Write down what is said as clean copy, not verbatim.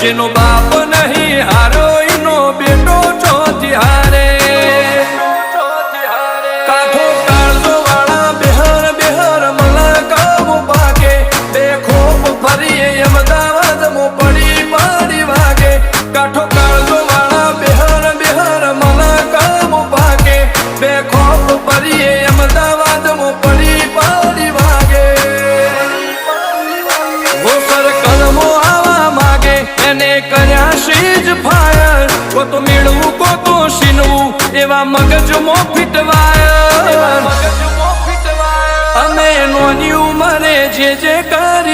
જેનો બાપ નહીં હારો એનો બેટો ચોથી હારે કાઠો કાળજો વાળા બેહર બેહર મલકામ પાકે બે ખોપ ફરીએ અમદાવાદ મો પડી પડી વાગે કાઠો કાળજો વાળા બેહર બેહર મલકામ પાકે બે ખોપ ફરીએ અમદાવાદ મો પડી પડી વાગે વો સર્કલમો આવા માગે એને કર્યા શીજ ફાયર કો તો મેળવું કો તો શીનવું એવા મગજમો ફિટવાય અમે નોની ઉંમરે જે કરી